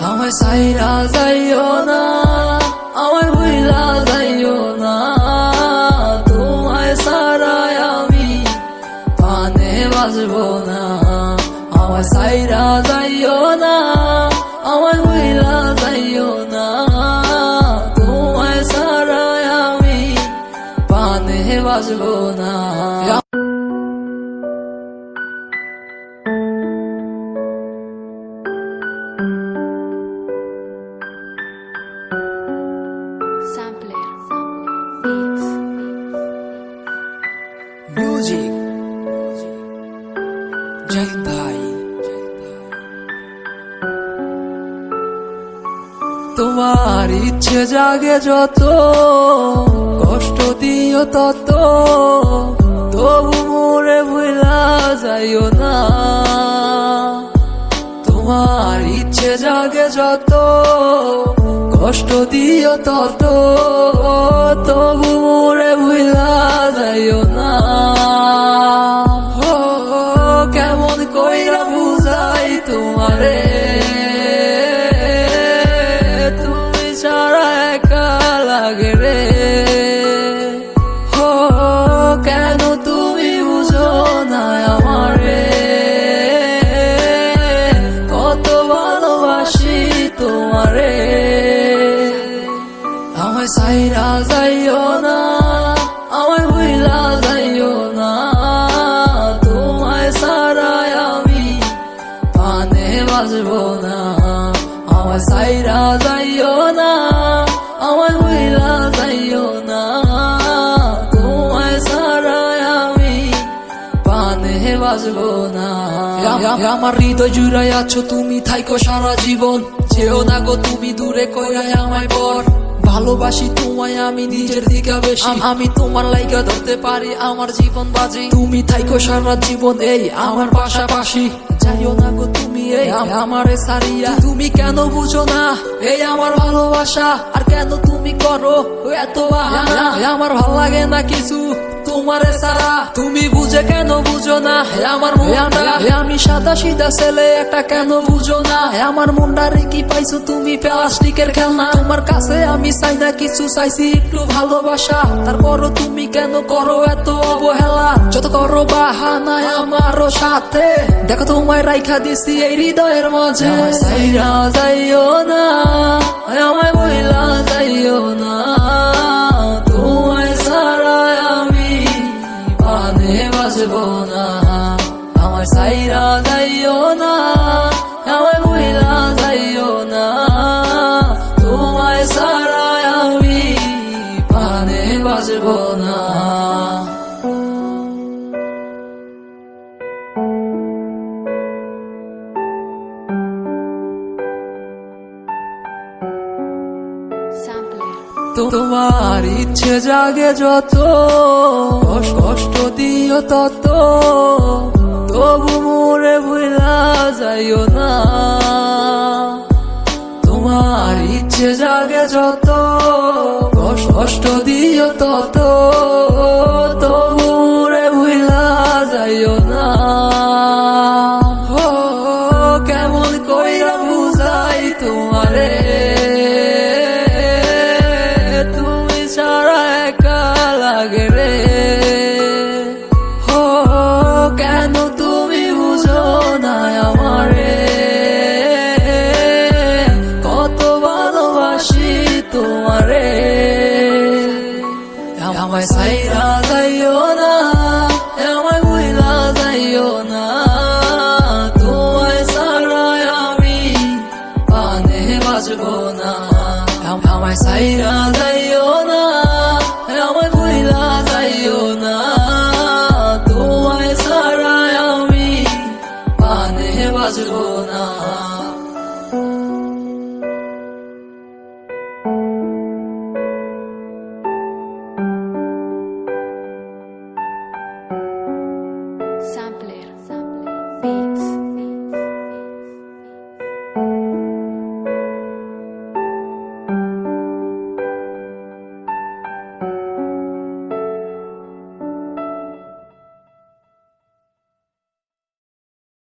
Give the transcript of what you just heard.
আমায় সাইরা যাইও না, আমায় ভুইলা যাইও না, তোমায় ছাড়াই আমি পানে বাজবো না। আমায় সাইরা যাইও না, আমায় ভুইলা যাইও না, তোমায় ছাড়াই আমি পানে বাজবো না। মিউজিক জাহিদ ভাই। তোমার ইচ্ছে জাগে যত, কষ্ট দিও তত, তবু মোরে ভুলা যাইও না। তোমার ইচ্ছে জাগে যত, কষ্ট দিও তত, তবু মোরে ভুলা যাইও না। ও কেমন কইরা বুঝাই তোমারে, তুমি ছাড়া একা লাগে রে। ও কেন তুমি বুঝো না আমারে, কত ভালোবাসি তোমারে। আমায় সাইরা যাইও না, আমায় ভুইলা যাইও না, তোমায় ছাড়াই আমি পানে বাজবো না। আমায় সাইরা যাইও না, আমায় ভুইলা যাইও না, তোমায় ছাড়াই আমি পানে বাজবো না। আমার হৃদয় জুড়াই আছো তুমি, থাইকো সারা জীবন। যেও না গো তুমি দূরে কইরাই আমায় বর। ভালোবাসি তোমায় আমি নিজের দিকে বেশি, আমি তোমার লাইগা ধরতে পারি আমার জীবন বাজি। তুমি থাইকো সারা জীবন এই আমার পাশাপাশি, যাইও না গো তুমি এই আমারে সারিয়া। তুমি কেন বুঝো না এই আমার ভালোবাসা, আর কেন তুমি করো এত বাহানা। আমার ভাল লাগে না কিছু তোমারে সারা, তুমি বুঝে কেন বুঝো না আমার মনটা। আমি সাদা সিধা ছেলে একটা, কেন বুঝো না আমার মনটারে কি পাইছো তুমি প্লাস্টিকের খেলনা। তোমার কাছে আমি চাই না কিছু, চাইছি একটু ভালোবাসা, তারপরও তুমি কেন করো এত অবহেলা। যত করো বাহানা আমারও সাথে, দেখো তোমায় রাইখা দিছি এই হৃদয়ের মাঝে। আমায় সাইরা যাইও না, আমায় ভুইলা যাইও না, তোমায় ছাড়াই আমি পানে বাজবো না। আমায় সাইরা যাইও না, আমায় ভুইলা যাইও না, তোমায় ছাড়াই আমি পানে বাজবো না। তোমার ইচ্ছে জাগে যত, কষ্ট দিও তত, তবু মোরে ভুলা যাইও না। তোমার ইচ্ছে জাগে যত, কষ্ট দিও তত, তবু মোরে ভুলা যাইও না। ও কেমন কইরা বুঝাই তোমারে, লাগে রে। ও কেন তুমি বুঝো না আমারে, কত ভালোবাসি তোমারে। আমায় সাইরা যাইও না, আমায় ভুইলা যাইও না, তোমায় ছাড়াই আমি পানে বাজবো না। আমায় সাইরা যাইও না, আমায় ভুইলা যাইও না, তোমায় ছাড়াই আমি পানে বাজবো না।